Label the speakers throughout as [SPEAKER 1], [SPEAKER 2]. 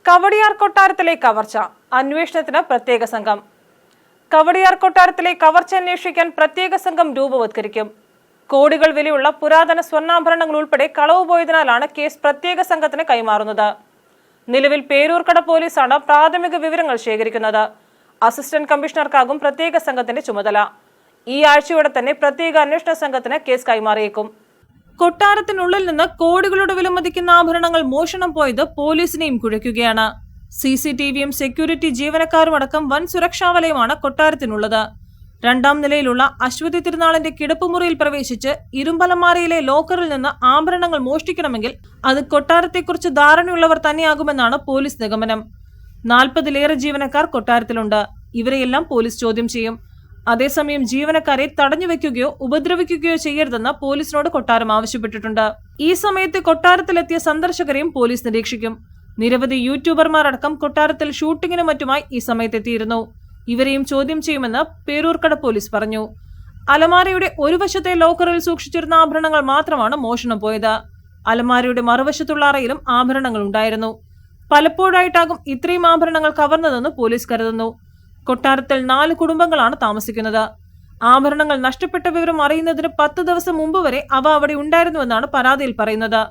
[SPEAKER 1] കവടിയാർ കൊട്ടാരത്തിലെ കവർച്ച അന്വേഷണത്തിന് പ്രത്യേക സംഘം. കവടിയാർ കൊട്ടാരത്തിലെ കവർച്ച അന്വേഷിക്കാൻ പ്രത്യേക സംഘം രൂപവത്കരിക്കും. കോടികൾ വിലയുള്ള പുരാതന സ്വർണ്ണാഭരണങ്ങൾ ഉൾപ്പെടെ കളവ് പോയതിനാലാണ് കേസ് പ്രത്യേക സംഘത്തിന് കൈമാറുന്നത്. നിലവിൽ പേരൂർക്കട പോലീസാണ് പ്രാഥമിക വിവരങ്ങൾ ശേഖരിക്കുന്നത്. അസിസ്റ്റന്റ് കമ്മീഷണർക്കാകും പ്രത്യേക സംഘത്തിന്റെ ചുമതല. ഈ ആഴ്ചയോടെ തന്നെ പ്രത്യേക അന്വേഷണ സംഘത്തിന് കേസ് കൈമാറിയേക്കും. കൊട്ടാരത്തിനുള്ളിൽ നിന്ന് കോടികളുടെ വിലമതിക്കുന്ന ആഭരണങ്ങൾ മോഷണം പോയത് പോലീസിനെയും കുഴയ്ക്കുകയാണ്. CCTVയും സെക്യൂരിറ്റി ജീവനക്കാരുമടക്കം വൻ സുരക്ഷാ വലയമാണ് കൊട്ടാരത്തിനുള്ളത്. രണ്ടാം നിലയിലുള്ള അശ്വതി തിരുനാളിന്റെ കിടപ്പുമുറിയിൽ പ്രവേശിച്ച് ഇരുമ്പലമാരയിലെ ലോക്കറിൽ നിന്ന് ആഭരണങ്ങൾ മോഷ്ടിക്കണമെങ്കിൽ അത് കൊട്ടാരത്തെക്കുറിച്ച് ധാരണയുള്ളവർ തന്നെയാകുമെന്നാണ് പോലീസ് നിഗമനം. 40-ലേറെ ജീവനക്കാർ കൊട്ടാരത്തിലുണ്ട്. ഇവരെയെല്ലാം പോലീസ് ചോദ്യം ചെയ്യും. അതേസമയം ജീവനക്കാരെ തടഞ്ഞുവെക്കുകയോ ഉപദ്രവിക്കുകയോ ചെയ്യരുതെന്ന് പോലീസിനോട് കൊട്ടാരം ആവശ്യപ്പെട്ടിട്ടുണ്ട്. ഈ സമയത്ത് കൊട്ടാരത്തിലെത്തിയ സന്ദർശകരെയും പോലീസ് നിരീക്ഷിക്കും. നിരവധി യൂട്യൂബർമാരടക്കം കൊട്ടാരത്തിൽ ഷൂട്ടിങ്ങിനും മറ്റുമായി ഈ സമയത്തെത്തിയിരുന്നു. ഇവരെയും ചോദ്യം ചെയ്യുമെന്ന് പേരൂർക്കട പോലീസ് പറഞ്ഞു. അലമാരയുടെ ഒരു വശത്തെ ലോക്കറിൽ സൂക്ഷിച്ചിരുന്ന ആഭരണങ്ങൾ മാത്രമാണ് മോഷണം പോയത്. അലമാരയുടെ മറുവശത്തുള്ള അറയിലും ആഭരണങ്ങൾ ഉണ്ടായിരുന്നു. പലപ്പോഴായിട്ടാകും ഇത്രയും ആഭരണങ്ങൾ കവർന്നതെന്ന് പോലീസ് കരുതുന്നു. കൊട്ടാരത്തിൽ 4 കുടുംബങ്ങളാണ് താമസിക്കുന്നത്. ആഭരണങ്ങൾ നഷ്ടപ്പെട്ട വിവരം അറിയുന്നതിന് 10 ദിവസം മുമ്പ് വരെ അവ അവിടെ ഉണ്ടായിരുന്നുവെന്നാണ് പരാതിയിൽ പറയുന്നത്.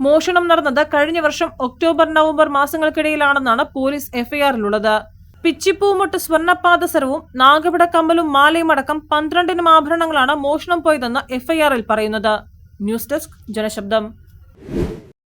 [SPEAKER 1] മോഷണം നടന്നത് കഴിഞ്ഞ വർഷം ഒക്ടോബർ-നവംബർ മാസങ്ങൾക്കിടയിലാണെന്നാണ് പോലീസ് FIRലുള്ളത്. പിച്ചിപ്പൂമൊട്ട് സ്വർണ്ണപാദസരവും നാഗപട കമ്മലും മാലയും അടക്കം 12 ആഭരണങ്ങളാണ് മോഷണം പോയതെന്ന് FIRൽ പറയുന്നത്. News desk ജനശബ്ദം.